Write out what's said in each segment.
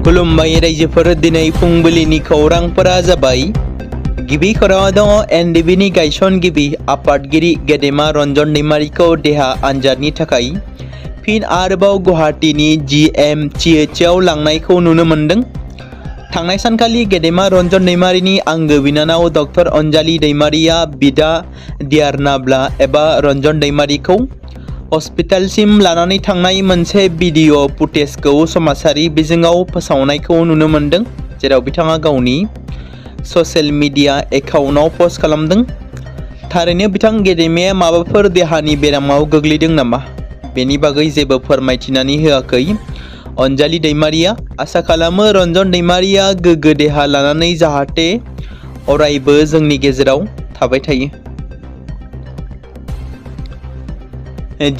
खुलुमबाय रायजोफोर दिनै फुंबिलिनि खौरांफोरा जाबाय गिबि खौराङाव दङ एनडिबिनि गायसनगिरि आफादगिरि गेदेमा रन्जन दैमारिखौ देहा आनजादनि थाखाय फिन आरोबाव गुवाहाटीनि GMCHआव लांनायखौ नुनो मोन्दों। थांनाय सानखालि गेदेमा रन्जन दैमारिनि आंगो बिनानाव डक्टर अनजालि दैमारिया बिदा दियारनाब्ला एबा रन्जन दैमारिखौ हस्पिटालसिम लानानै थांनाय मोनसे भिडिअ फुटेजखौ समाजारि बिजोङाव फोसावनायखौ नुनो मोन्दों, जेराव बिथाङा गावनि ससियेल मिडिया एकाउन्टआव पस्ट खालामदों। थारैनो बिथां गेदेमाया माबाफोर देहानि बेरामाव गोग्लैदों नामा? बेनि बागै जेबो फोरमायथिनानै होआखै अनजालि दैमारिया। आसा खालामो रन्जन दैमारिया गोग्गो देहा लानानै जाहाथे अरायबो जोंनि गेजेराव थाबाय थायो।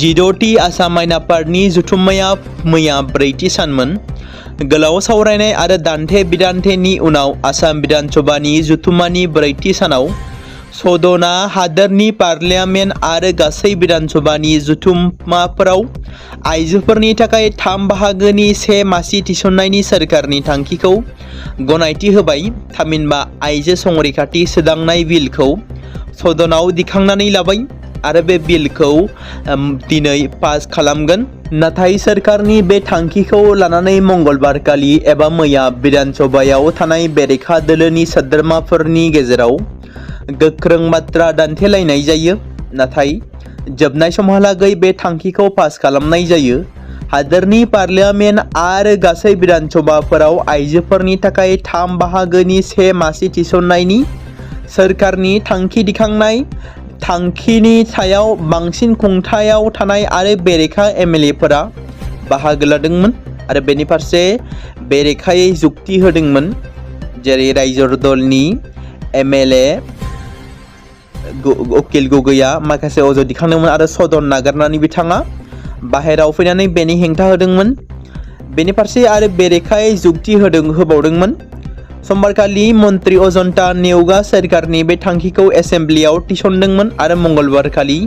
जिद'थि आसाम आयेन आफादनि जथुम्माया मैया ब्रैथि सानमोन। गोलाव सावरायनाय आरो दान्थे बिदान्थेनि उनाव आसाम बिधान सभानि जथुम्मानि ब्रैथि सानाव सदना हादोरनि पार्लियामेन्ट आरो गासै बिधान सभानि जथुम्माफोराव आइजोफोरनि थाखाय 3 बाहागोनि 1 मासि थिसननायनि सोरखारनि थांखिखौ गनायथि होबाय। थामहिनबा आइजो संरैखाथि सोदांनाय बिलखौ सदनाव दिखांनानै लाबाय आरो बे बिलखौ दिनै पास खालामगोन। नाथाय सोरखारनि बे थांखिखौ लानानै मंगलबारखालि एबा मैया बिधान सभायाव थानाय बेरेखा दोलोनि सोद्रोमाफोरनि गेजेराव गोख्रों बाथ्रा दान्थेलायनाय जायो। नाथाय जोबनाय समहालागै बे थांखिखौ पास खालामनाय जायो। हादोरनि पार्लियामेन्ट आरो गासै बिधान सभाफोराव आइजोफोरनि थाखाय 3 बाहागोनि 1 मासि थिसननायनि सोरखारनि थांखि दिखांनाय थांखिनि सायाव बांसिन खुंथायाव थानाय आरो बेरेखा एमएलएफोरा बाहागो लादोंमोन आरो बेनि फारसे बेरेखायै जुक्ति होदोंमोन। जेरै रायजो दलनि एमएलए उकिल गगैया माखासे अजद दिखांदोंमोन आरो सदन नागारनानै बिथाङा बाहेराव फैनानै बेनि हेंथा होदोंमोन। बेनि फारसे आरो बेरेखायै जुक्ति होबावदोंमोन। समबारखालि मन्त्रि अजन्ता नेउगा सोरखारनि बे थांखिखौ एसेम्ब्लियाव थिसनदोंमोन आरो मंगलबारखालि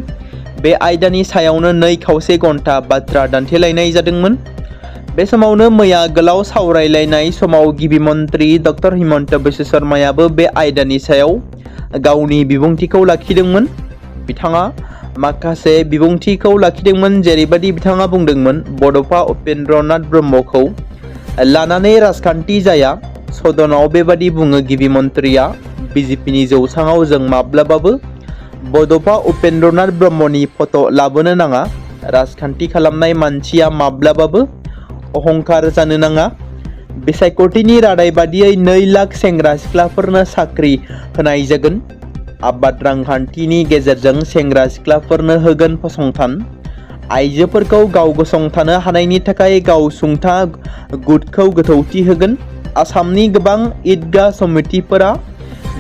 बे आयदानि सायावनो 2.5 घन्टा बाथ्रा दान्थेलायनाय जादोंमोन। बे समावनो मैया गोलाव सावरायलायनाय समाव गिबि मन्त्रि डक्टर हिमन्त बिश्व शर्मायाबो बे आयदानि सायाव गावनि बिबुंथिखौ लाखिदोंमोन। बिथाङा माखासे बिबुंथिखौ लाखिदोंमोन, जेरैबायदि बिथाङा बुंदोंमोन बड'फा उपेन्द्रनाथ ब्रह्मखौ लानानै राजखान्थि जाया। सदनाव बेबादि बुङो गिबि मन्त्रिया, बिजेपिनि जौसाङाव जों माब्लाबाबो बड'फा उपेन्द्रनाथ ब्रह्मनि फट' लाबोनो नाङा। राजखान्थि खालामनाय मानसिया माब्लाबाबो अहंकार जानो नाङा। बिसायख'थिनि रादाय बादियै 2 लाख सेंग्रा सिख्लाफोरनो साख्रि होनाय जागोन। आबाद रांखान्थिनि गेजेरजों सेंग्रा सिख्लाफोरनो होगोन फसंथान। आइजोफोरखौ गाव गसंथानो हानायनि थाखाय गावसुंथा गुटखौ गोथौथि होगोन। आसामनि गोबां ईदगाह समितिफोरा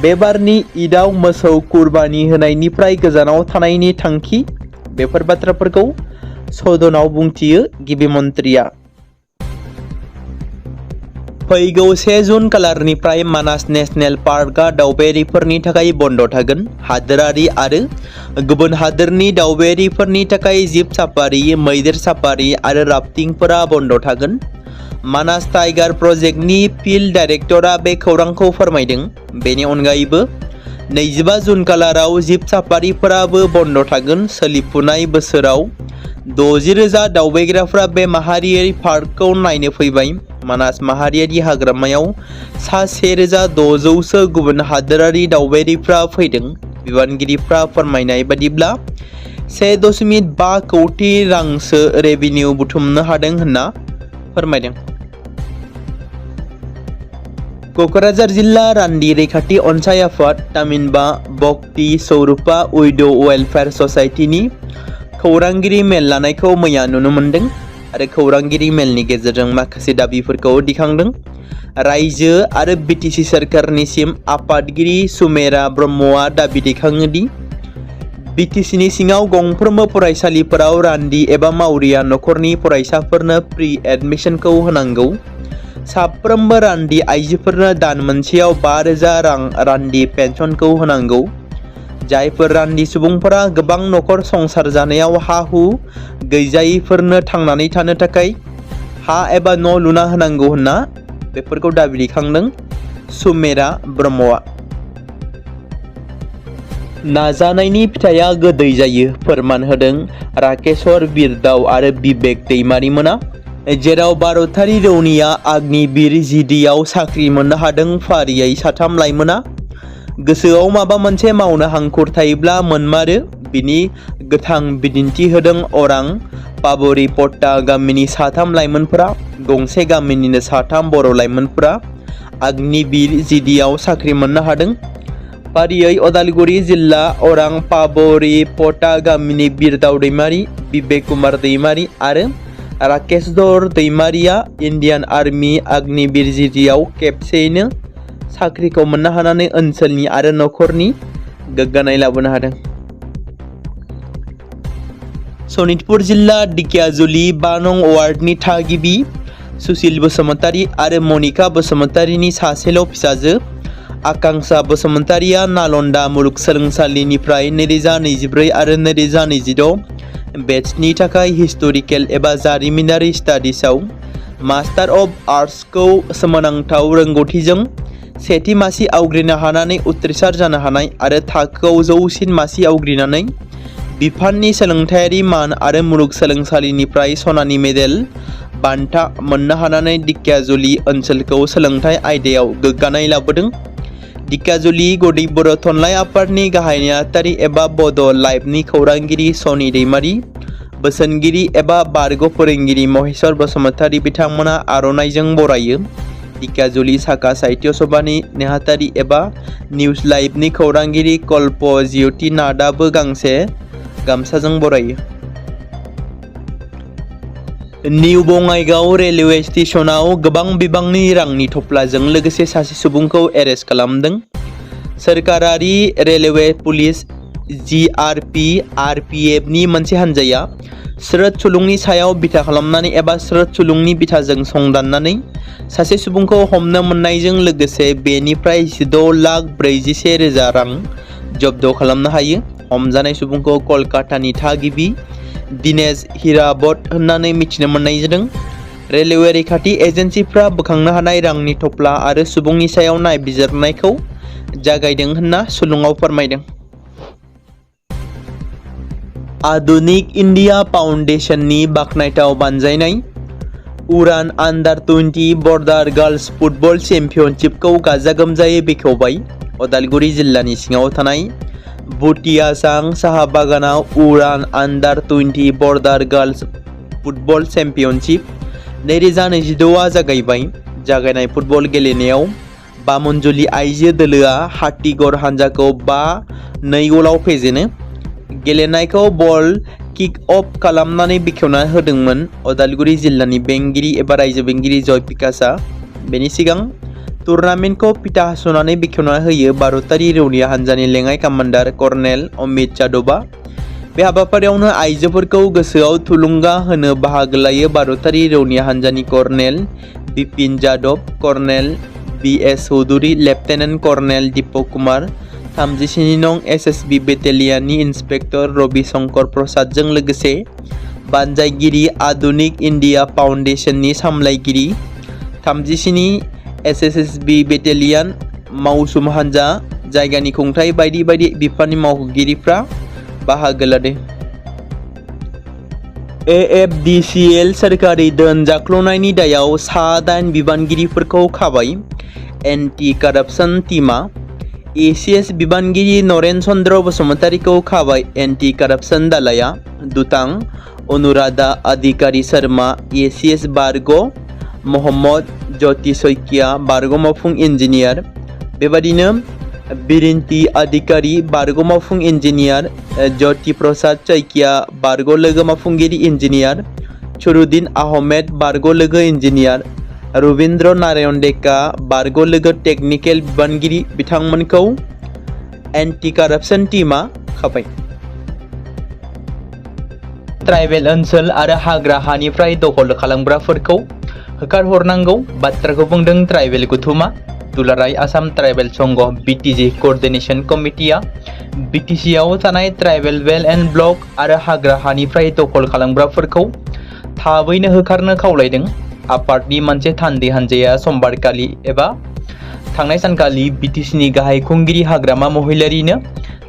बेबारनि ईदआव मोसौ कुरबानि होनायनिफ्राय गोजानाव थानायनि थांखि। बेफोर बाथ्राफोरखौ सदनाव बुंथियो गिबि मन्त्रिया। फैगौ 1 जुन खालारनिफ्राय मानास नेशनेल पार्कआ दावबायारिफोरनि थाखाय बन्द थागोन। हादोरारि आरो गुबुन हादोरनि दावबायारिफोरनि थाखाय जिप साफारि, मैदेर साफारि आरो राफ्टिंफोरा बन्द थागोन। मानास टाइगार प्रजेक्टनि फिल्ड डाइरेक्टरा बे खौरांखौ फोरमायदों। बेनि अनगायैबो 25 जुन खालाराव जिप साफारिफोराबो बन्द थागोन। सोलिफुनाय बोसोराव 60,000 दावबायग्राफ्रा बे माहारियारि पार्कखौ नायनो फैबाय। मानास माहारियारि हाग्रामायाव सा 1,600सो गुबुन हादोरारि दावबायारिफ्रा फैदों। बिबानगिरिफ्रा फोरमायनाय बादिब्ला 1.5 कौटि रांसो रेभिनिउ बुथुमनो हादों होनना फोरमायदों। क'क्राझार जिल्ला रान्दि रैखाथि अनसाय आफाद तामिनबा भक्ति स्वरुपा उइड' वेलफेयार ससाइटिनि खौरांगिरि मेल लानायखौ मैया नुनो मोन्दों आरो खौरांगिरि मेलनि गेजेरजों माखासे दाबिफोरखौ दिखांदों। रायजो आरो बिटिसि सोरखारनिसिम आफादगिरि सुमेरा ब्रह्मआ दाबि दैखाङो दि बिटिसिनि सिङाव गंफ्रोमबो फरायसालिफोराव रान्दि एबा मावरिया नखरनि फरायसाफोरनो प्रि एडमिशनखौ होनांगौ। साफ्रोमबो रान्दि आइजोफोरनो दान मोनसेयाव 5,000 रां रान्दि पेन्सनखौ होनांगौ। जायफोर रान्दि सुबुंफोरा गोबां नखर संसार जानायाव हा-हु गैजायैफोरनो थांनानै थानो थाखाय हा एबा न' लुना होनांगौ होनना बेफोरखौ दाबि दैखांदों सुमेरा ब्रह्मआ। नाजानायनि फिथाइया गोदै जायो फोरमान होदों राकेशर बिरदाव आरो बिबेक दैमारिमोना। जेराव भारतारि रौनिया अग्निवीर जिडिआव साख्रि मोननो हादों फारियै 3 लाइमोना। गोसोआव माबा मोनसे मावनो हांखुर थायोब्ला मोनमारो बिनि गोथां बिदिन्थि होदों अरां पाबरि पट्टा गामिनि 3 लाइमोनफोरा। गंसे गामिनिनो 3 बर' लाइमोनफोरा अग्निवीर जिडिआव साख्रि मोननो हादों। फारियै अदालगुरि जिल्ला अरां पाबरि पट्टा गामिनि बिरदाव दैमारि, बिबेक कुमार दैमारि आरो राकेशर दैमारिया इन्डियान आर्मी अग्निवीर जिडिआव खेबसेयैनो साख्रिखौ मोननो हानानै ओनसोलनि आरो नखरनि गोग्गानाय लाबोनो हादों। सनितपुर जिल्ला दिकियाजुलि 5 नं वार्डनि थागिबि सुशील बसुमतारी आरो मनिका बसुमतारीनि सासेल' फिसाजो आकांक्षा बसुमतारीया नालन्दा मुलुगसोलोंसालिनिफ्राय 2024 आरो 2026 बेचनि थाखाय हिस्टरिकेल एबा जारिमिनारि स्टाडिजआव मास्टार अफ आर्ट्सखौ सोमोनांथाव रोंगौथिजों सेथि मासि आवग्रिनो हानानै उथ्रिसार जानो हानाय आरो थाखोआव जौसिन मासि आवग्रिनानै बिफाननि सोलोंथायारि मान आरो मुलुगसोलोंसालिनिफ्राय सनानि मेडेल बान्था मोननो हानानै दिकियाजुलि ओनसोलखौ सोलोंथाइ आयदायाव गोग्गानाय लाबोदों। दिकियाजुलि गदै बर' थुनलाइ आफादनि गाहाय नेहाथारि एबा बड' लाइभनि खौरांगिरि सनि दैमारि, बोसोनगिरि एबा बारग' फोरोंगिरि महेश्वर बसुमतारी बिथांमोना आर'नाइजों बरायो। दिकियाजुलि साखा साहित्य सभानि नेहाथारि एबा निउज लाइभनि खौरांगिरि कल्प ज्योति नाथआबो गांसे गामसाजों बरायो। निउ बङाइगाव रेलवे स्टेशनाव गोबां बिबांनि रांनि थफ्लाजों लोगोसे सासे सुबुंखौ एरेस्ट खालामदों। सोरखारारि रेलवे पुलिस जिआरपि आरपिएफनि मोनसे हान्जाया स्रोत सुलुंनि सायाव बिथा खालामनानै एबा स्रोत सुलुंनि बिथाजों संदाननानै सासे सुबुंखौ हमनो मोननायजों लोगोसे बेनिफ्राय 16,41,000 रां जब्द खालामनो हायो। हमजानाय सुबुंखौ कलकातानि थागिबि दिनेश हिराबत होननानै मिथिनो मोननाय जादों। रेलवे रैखाथि एजेन्सिफ्रा बोखांनो हानाय रांनि थफ्ला आरो सुबुंनि सायाव नायबिजिरनायखौ जागायदों होनना सुलुङाव फोरमायदों। आधुनिक इन्डिया फाउन्डेशननि बाखनायथाव बानजायनाय उरान आन्डार-20 बर्डार गार्ल्स फुटबल चेम्पियनशिपखौ गाजा गोमजायै बेखेवबाय। अदालगुरि जिल्लानि सिङाव थानाय भुटियासां साहा बागानाव उरान आन्डार-20 बर्डार गार्ल्स फुटबल चेम्पियनशिप 2026 जागायबाय। जागायनाय फुटबल गेलेनायाव बामनजुलि आइजो दोलोआ हातिगर हानजाखौ 5-2 गलाव फेजेनो। गेलेनायखौ बल किक अफ खालामनानै बेखेवना होदोंमोन अदालगुरि जिल्लानि बेंगिरि एबा रायजो बेंगिरि जय पिकासआ। बेनि सिगां टुर्नामेन्टखौ फिथा हास'नानै बेखेवना होयो भारतारि रौनिया हान्जानि लेङाइ कामान्डार कर्नेल अमित जादबआ। बे हाबाफारियावनो आइजोफोरखौ गोसोआव थुलुंगा होनो बाहागो लायो भारतारि रौनिया हान्जानि colonel Bipin Jadab, colonel BS Choudhury, lieutenant colonel Deepak Kumar, 37 नं एसएसबि बेटेलियाननि इन्सपेक्टर रवि शंकर प्रसादजों लोगोसे बानजायगिरि आधुनिक इन्डिया फाउन्डेशननि सामलायगिरि 37 एसएसबि बेटेलियान मावसुम हान्जा, जायगानि खुंथाय बायदि बायदि बिफाननि मावख'गिरिफ्रा बाहागो लादों। एएफडिसिएल सोरखारि धोन जाख्ल'नायनि दायाव सा-8 बिबानगिरिफोरखौ खाबाय एन्टि कारापसन टीमआ। एसिएस बिबानगिरि नरेन चन्द्र बसुमतारीखौ खाबाय एन्टि कारापसन दालाया। दुतां अनुराधा अधिकारी शर्मा एसिएस बारग' महम्मद ज्योति सैकिया बारग' मावफुं इन्जिनियार, बेबादिनो बिरिन्ति अधिकारी बारग' मावफुं इन्जिनियार, ज्योति प्रसाद सैकिया बारग' लोगो मावफुंगिरि इन्जिनियार, शुरुद्दीन आहमेद बारग' लोगो इन्जिनियार, रबिन्द्र नारायण डेका बारग' लोगो टेकनिकेल बिबानगिरि बिथांमोनखौ एन्टि कारापसन टीमआ खाबाय। ट्राइबेल ओनसोल आरो हाग्रा हानिफ्राय दखल खालामग्राफोरखौ होखारहरनांगौ बाथ्राखौ बुंदों ट्राइबेल गौथुमा। दुलाराय आसाम ट्राइबेल संघ बिटिजि कोअर्डिनेशन कमिटिया बिटिसिआव थानाय ट्राइबेल बेल्ट एन्ड ब्लक आरो हाग्रा हानिफ्राय दखल खालामग्राफोरखौ थाबैनो होखारनो खावलायदों। आफादनि मोनसे थान्दै हान्जाया समबारखालि एबा थांनाय सानखालि बिटिसिनि गाहाय खुंगिरि हाग्रामा महिलारिनो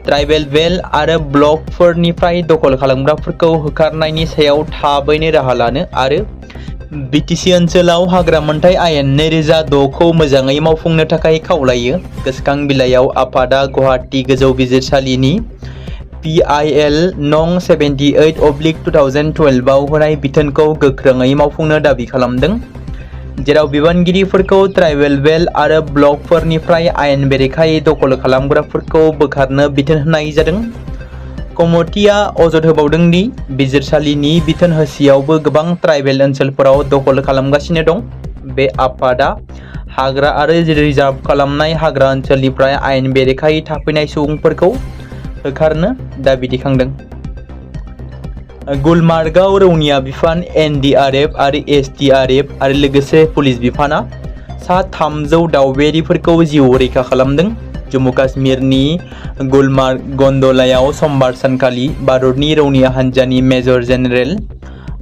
ट्राइबेल बेल्ट आरो ब्लकफोरनिफ्राय दखल खालामग्राफोरखौ होखारनायनि सायाव थाबैनो राहा लानो आरो बिटिसि ओनसोलाव हाग्रा मोनथाय आयेन 2006 खौ मोजाङै मावफुंनो थाखाय खावलायो। गोसोखां बिलाइयाव आफादा गुवाहाटी गोजौ बिजिरसालिनि PIL नं 78/2012 आव होनाय बिथोनखौ गोख्रोङै मावफुंनो दाबि खालामदों, जेराव बिबानगिरिफोरखौ ट्राइबेल बेल्ट आरो ब्लकफोरनिफ्राय आयेन बेरेखायै दखल खालामग्राफोरखौ बोखारनो बिथोन होनाय जादों। कमिटिआ अजद होबावदों दि बिजिरसालिनि बिथोन होसेयावबो गोबां ट्राइबेल ओनसोलफोराव दखल खालामगासिनो दं। बे आफादा हाग्रा आरो रिजार्भ खालामनाय हाग्रा ओनसोलनिफ्राय आयेन बेरेखायै थाफैनाय सुबुंफोरखौ होखारनो दाबि दैखांदों। गुलमार्गआव रौनिया बिफान NDRF आरो SDRF आरो लोगोसे पुलिस बिफाना सा 300 दावबायारिफोरखौ जिउ रैखा खालामदों। जम्मु काश्मीरनि गुलमार्ग गन्डलायाव समबार सानखालि भारतनि रौनिया हान्जानि मेजर जेनेरेल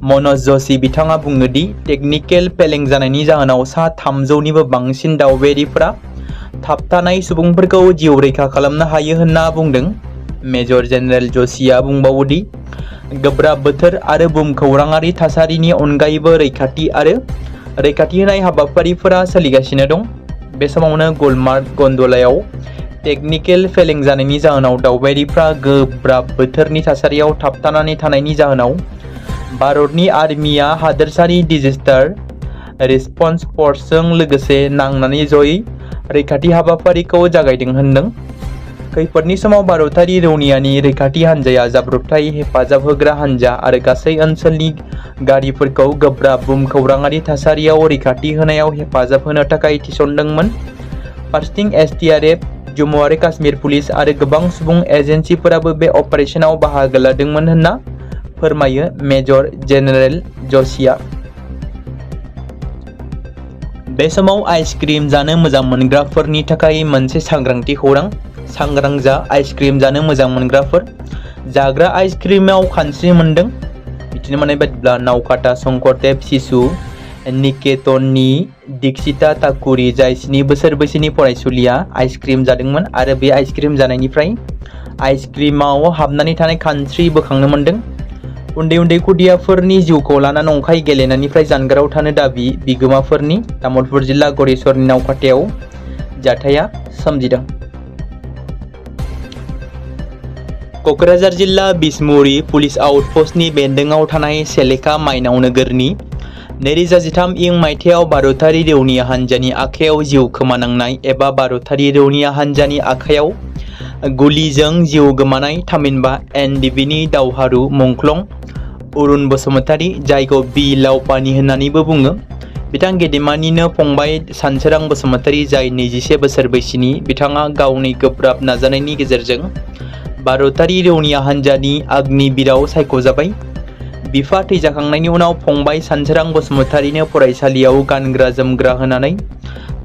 मनज जोशी बिथाङा बुङो दि टेकनिकेल फेलें जानायनि जाहोनाव सा 300 निबो बांसिन दावबायारिफोरा थाबथानाय सुबुंफोरखौ जिउ रैखा खालामनो हायो होनना बुंदों। मेजर जेनेरेल जोशीआ बुंबावो दि गोब्राब बोथोर आरो भुमखौराङारि थासारिनि अनगायैबो रैखाथि होनाय हाबाफारिफोरा सोलिगासिनो दं। बे समावनो गुलमार्ग गन्डलायाव टेकनिकेल फेलें जानायनि जाहोनाव दावबायारिफ्रा गोब्राब बोथोरनि थासारियाव थाबथानानै थानायनि जाहोनाव भारतनि आर्मिया हादोरसानि डिजास्टार रिस्पन्स फर्सजों लोगोसे नांनानै जयै रैखाथि हाबाफारिखौ जागायदों होनदों। खैफोदनि समाव भारतारि रौनियानि रैखाथि हान्जाया जाब्रबथाय हेफाजाब होग्रा हान्जा आरो गासै ओनसोलनि गारिफोरखौ गोब्राब भुमखौराङारि थासारियाव रैखाथि होनायाव हेफाजाब होनो थाखाय थिसनदोंमोन। फारसेथिं SDRF, जम्मु आरो काश्मीर पुलिस आरो गोबां सुबुं एजेन्सिफोराबो बे अपारेशनाव बाहागो लादोंमोन होनना फोरमायो मेजर जेनेरेल जोशीआ। बे समाव आइसक्रिम जानो मोजां मोनग्राफोरनि थाखाय मोनसे सांग्रांथि खौरां। सांग्रां जा आइसक्रिम जानो मोजां मोनग्राफोर। जाग्रा आइसक्रिमाव खानस्रि मोनदों। मिथिनो मोननाय बायदिब्ला नावकाटा शंकरदेव शिशु निकेतननि दीक्षिता ठाकुरी, जाय 7 बोसोर बैसोनि फरायसुलिया आइसक्रिम जादोंमोन आरो बे आइसक्रिम जानायनिफ्राय आइसक्रिमाव हाबनानै थानाय खानस्रि बोखांनो मोनदों। उन्दै खुदियाफोरनि जिउखौ लाना नंखाय गेलेनायनिफ्राय जानगाराव थानो दाबि बिगोमाफोरनि। तामुलपुर जिल्ला गरेस्वरनि नावकाटायाव जाथाया सोमजिदों। क'क्राझार जिल्ला बिसमुरि पुलिस आउटपस्टनि बेन्दोंआव थानाय सेलेखा माइनाव नोगोरनि 2013 इं मायथाइयाव भारतारि रौनिया हान्जानि आखायाव जिउ खोमानांनाय एबा भारतारि रौनिया हान्जानि आखायाव गुलिजों जिउ गोमानाय थामहिनबा NDBनि दावहारु मुंख्लं अरुण बसुमतारी, जायखौ बि लावपानी होननानैबो बुङो। बिथां गेदेमानिनो फंबाय सानसोरां बसुमतारी, जाय 21 बोसोर बैसोनि। बिथाङा गावनि गोब्राब नाजानायनि गेजेरजों भारतारि रौनिया हान्जानि अग्निवीरआव सायख'जाबाय। बिफा थैजाखांनायनि उनाव फंबाय सानसोरां बसुमतारीनो फरायसालियाव गानग्रा जोमग्रा होनानै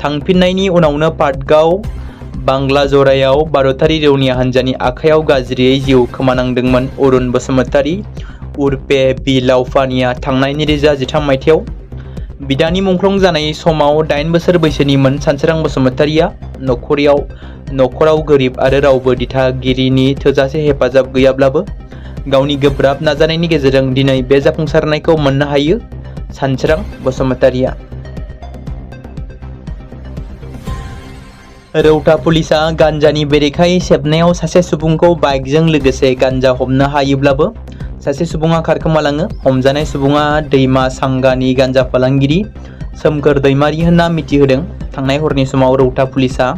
थांफिननायनि उनावनो पाटगाव बांग्लाजरायाव भारतारि रौनिया हान्जानि आखायाव गाज्रियै जिउ खोमानांदोंमोन। अरुण बसुमतारी उर्फे बि लावपानीया थांनाय 2013 मायथाइयाव बिदानि मुंख्लं जानाय समाव 8 बोसोर बैसोनिमोन। सानसोरां बसुमतारीया नखराव गोरिब आरो रावबो दिथागिरिनि थोजासे हेफाजाब गैयाब्लाबो गावनि गोब्राब नाजानायनि गेजेरजों दिनै बे जाफुंसारनायखौ मोननो हायो। सानसोरां बसुमतारीया। रौता पुलिसआ गान्जानि बेरेखायै सेबनायाव सासे सुबुंखौ बाइकजों लोगोसे गान्जा हमनो हायोब्लाबो सासे सुबुङा खारखोमालाङो। हमजानाय सुबुङा दैमा सांगानि गान्जा फालांगिरि सोमखोर दैमारि होनना मिथिहोदों। थांनाय हरनि समाव रौता पुलिसआ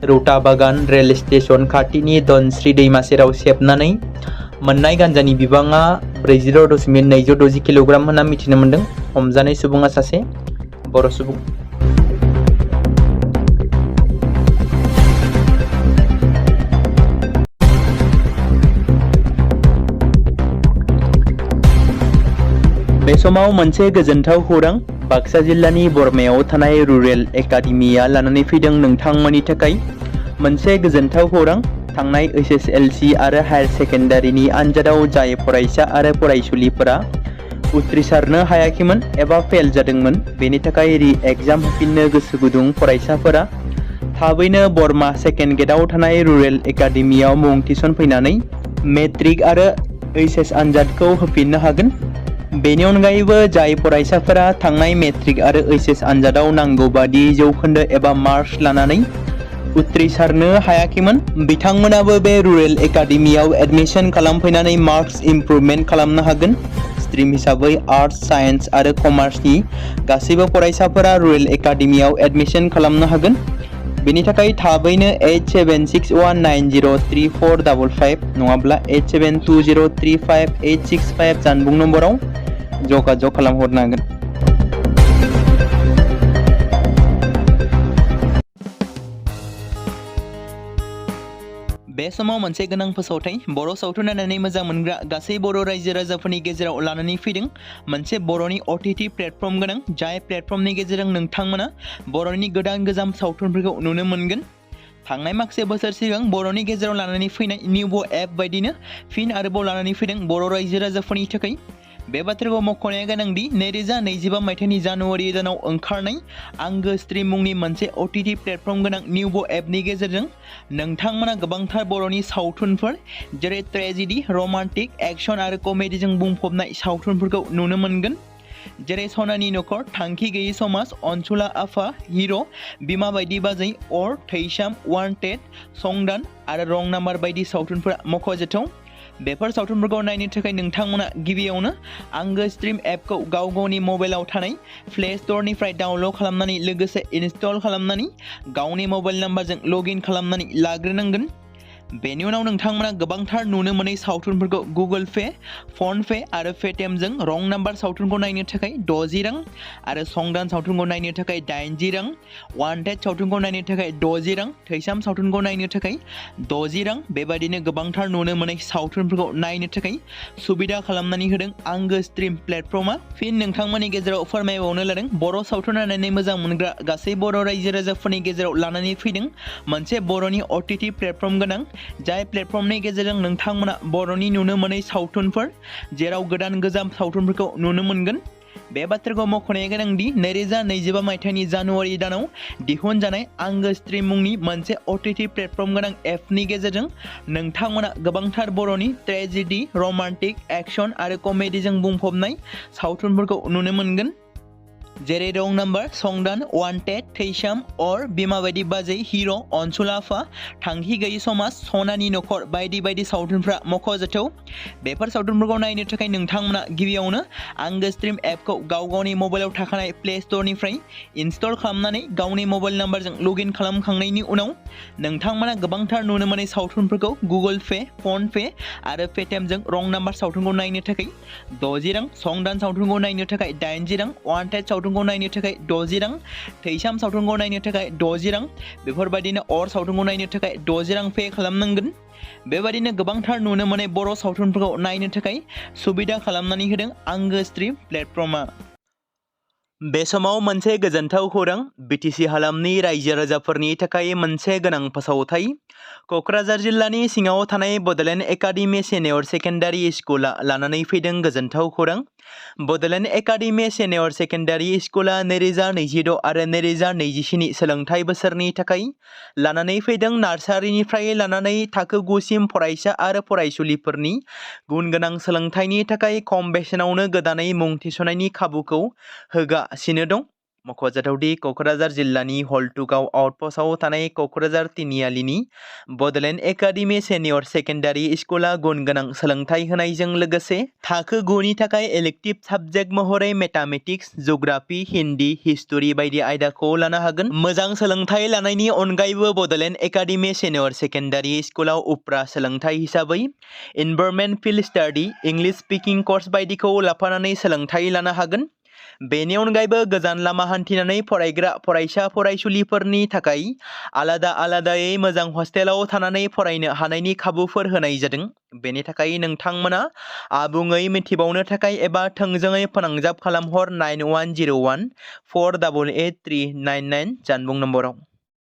रौता बागान रेल स्टेशन खाथिनि धनस्री दैमा सेराव सेबनानै मोननाय गान्जानि बिबाङा 40.260 किल'ग्राम होनना मिथिनो मोनदों। हमजानाय सुबुङा सासे बर' सुबुं। बे समाव मोनसे गोजोनथाव खौरां बाक्सा जिल्लानि बरमायाव थानाय रुरेल एकाडेमिया लानानै फैदों नोंथांमोननि थाखाय मोनसे गोजोनथाव खौरां। थांनाय HSLC आरो हायार सेकेन्डारिनि आनजादाव जाय फरायसा आरो फरायसुलिफोरा उथ्रिसारनो हायाखैमोन एबा फेल जादोंमोन। बेनि थाखाय रि एग्जाम होफिननो गोसो गुदुं फरायसाफोरा थाबैनो बरमा सेकेन्ड गेटआव थानाय रुरेल एकाडेमियाव मुं थिसनफैनानै मेट्रिक आरो एचएस आनजादखौ होफिननो हागोन। बेनि अनगायैबो जाय फरायसाफोरा थांनाय मेट्रिक आरो एचएस आनजादाव नांगौ बादि जौखोन्दो एबा मार्क्स लानानै उथ्रिसारनो हायाखैमोन, बिथांमोनाबो बे रुरेल एकाडेमियाव एडमिशन खालामफैनानै मार्क्स इमप्रुभमेन्ट खालामनो हागोन। स्ट्रिम हिसाबै आर्ट्स, साइन्स आरो कमार्सनि गासैबो फरायसाफोरा रुरेल एकाडेमियाव एडमिशन खालामनो हागोन। बेनि थाखाय थाबैनो 8761903455 नङाब्ला 87203585 जानबुं नम्बराव जगाजग खालामहरनो हागोन। बे समाव मोनसे गोनां फोसावथाय बर' सावथुन नायनानै मोजां मोनग्रा गासै बर' रायजो राजाफोरनि गेजेराव लानानै फैदों मोनसे बर'नि OTT प्लेटफर्म गोनां, जाय प्लेटफर्मनि गेजेरजों नोंथांमोना बर'नि गोदान गोजाम सावथुनफोरखौ नुनो मोनगोन। थांनाय माखासे बोसोर सिगां बर'नि गेजेराव लानानै फैनाय निउबो एप बायदिनो फिन आरोबाव लानानै फैदों बर' रायजो राजाफोरनि थाखाय। बे बाथ्राखौ मख'नाया गोनांदि 2025 मायथाइनि जानुवारि दानाव ओंखारनाय आंगो स्ट्रिम मुंनि मोनसे OTT प्लेटफर्म गोनां निउबो एपनि गेजेरजों नोंथांमोना गोबांथार बर'नि सावथुनफोर जेरै ट्रेजेडि, रमान्टिक, एक्शन आरो कमेडिजों बुंफबनाय सावथुनफोरखौ नुनो मोनगोन। जेरै सनानि नखर, थांखि गैयै समाज, अनसुला आफा, हिर', बिमा बायदि बाजै, अर, थैसाम, वान्टेड, संदान आरो रं नाम्बार बायदि सावथुनफोरा मख'जाथाव। बेफोर सावथुनफोरखौ नायनो थाखाय नोंथांमोना गिबियावनो आंगो स्ट्रिम एपखौ गावनि मबाइलाव थानाय प्ले स्ट'रनिफ्राय डाउनल'ड खालामनानै लोगोसे इनस्टल खालामनानै गावनि मबाइल नाम्बारजों लगइन खालामनानै लाग्रोनांगोन। बेनि उनाव नोंथांमोना गोबांथार नुनो मोनै सावथुनफोरखौ गुगोल पे, फन पे आरो पेटिएमजों रं नाम्बार सावथुनखौ नायनो थाखाय 60 रां आरो संदान सावथुनखौ नायनो थाखाय 80 रां, वान्टेड सावथुनखौ नायनो थाखाय 60 रां, थैसाम सावथुनखौ नायनो थाखाय 60 रां बेबायदिनो गोबांथार नुनो मोनै सावथुनफोरखौ नायनो थाखाय सुबिदा खालामनानै होदों आंगो स्ट्रिम प्लेटफर्मा। फिन नोंथांमोननि गेजेराव फोरमायबावनो लादों बर' सावथुन नायनानै मोजां मोनग्रा गासै बर' रायजो राजाफोरनि गेजेराव लानानै फैदों मोनसे बर'नि OTT प्लेटफर्म गोनां, जाय प्लेटफर्मनि गेजेरजों नोंथांमोना बर'नि नुनो मोनै सावथुनफोर जेराव गोदान गोजाम सावथुनफोरखौ नुनो मोनगोन। बे बाथ्राखौ मख'नाया गोनांदि 2025 मायथाइनि जानुवारि दानाव दिहुनजानाय आंगो स्ट्रिम मुंनि मोनसे OTT प्लेटफर्म गोनां एपनि गेजेरजों नोंथांमोना गोबांथार बर'नि ट्रेजेडि, रमान्टिक, एक्शन आरो कमेडिजों बुंफबनाय सावथुनफोरखौ नुनो मोनगोन। जेरै रं नाम्बार, संदान, वान्टेड, थैसाम, अर, बिमा बायदि बाजै, हिर', अनसुला आफा, थांखि गैयै समाज, सनानि नखर बायदि बायदि सावथुनफ्रा मख'जाथाव। बेफोर सावथुनफोरखौ नायनो थाखाय नोंथांमोना गिबियावनो आंगो स्ट्रिम एपखौ गावनि मबाइलाव थाखानाय प्ले स्ट'रनिफ्राय इनस्टल खालामनानै गावनि मबाइल नाम्बारजों लगइन खालामखांनायनि उनाव नोंथांमोना गोबांथार नुनो मोनै सावथुनफोरखौ गुगोल पे, फन पे आरो पेटिएमजों रं नाम्बार सावथुनखौ नायनो थाखाय 60 रां, संदान सावथुनखौ नायनो थाखाय 80 रां, वान्टेड सावथुनखौ नायनो थाखाय 60 रां, थैसाम सावथुनखौ नायनो थाखाय 60 रां बेफोरबायदिनो अर सावथुनखौ नायनो थाखाय 60 रां पे खालामनांगोन। बेबायदिनो गोबांथार नुनो मोनै बर' सावथुनफोरखौ नायनो थाखाय सुबिदा खालामनानै होदों आंगो स्ट्रिम प्लेटफर्मा। बे समाव मोनसे गोजोनथाव खौरां, BTC हालामनि रायजो राजाफोरनि थाखाय मोनसे गोनां फोसावथाय। क'क्राझार जिल्लानि सिङाव थानाय बड'लेण्ड एकाडेमि सिनियर सेकेन्डारि स्कुला लानानै फैदों गोजोनथाव खौरां। बड'लेण्ड एकाडेमि सिनियर सेकेन्डारि स्कुला 2026 आरो 2027 सोलोंथाइ बोसोरनि थाखाय लानानै फैदों नार्सारिनिफ्राय लानानै थाखो 9 सिम फरायसा आरो फरायसुलिफोरनि गुन गोनां सोलोंथाइनि थाखाय खम बेसेनावनो गोदानै मुं थिसननायनि खाबुखौ होगासिनो दं। मख'जाथावदि क'क्राझार जिल्लानि हल्टुगाव आउटपस्टआव थानाय क'क्राझार तिनिआलिनि बड'लेण्ड एकाडेमि सिनियर सेकेन्डारि स्कुला गुन गोनां सोलोंथाइ होनायजों लोगोसे थाखो 9 नि थाखाय इलेक्टिभ साबजेक्ट महरै मेथामेटिक्स, जिअ'ग्राफि, हिन्दी, हिस्टरि बायदि आयदाखौ लानो हागोन। मोजां सोलोंथाइ लानायनि अनगायैबो बड'लेण्ड एकाडेमि सिनियर सेकेन्डारि स्कुलाव उफ्रा सोलोंथाइ हिसाबै environment field study, English speaking course बायदिखौ लाफानानै सोलोंथाइ लानो हागोन। बेनि अनगायैबो गोजान लामा हान्थिनानै फरायग्रा फरायसा फरायसुलिफोरनि थाखाय आलादायै मोजां हस्टेलाव थानानै फरायनो हानायनि खाबुफोर होनाय जादों। बेनि थाखाय नोंथांमोना आबुङै मिथिबावनो थाखाय एबा थोंजोङै फोनांजाब खालामहर 9101 488 399 जानबुं नम्बराव।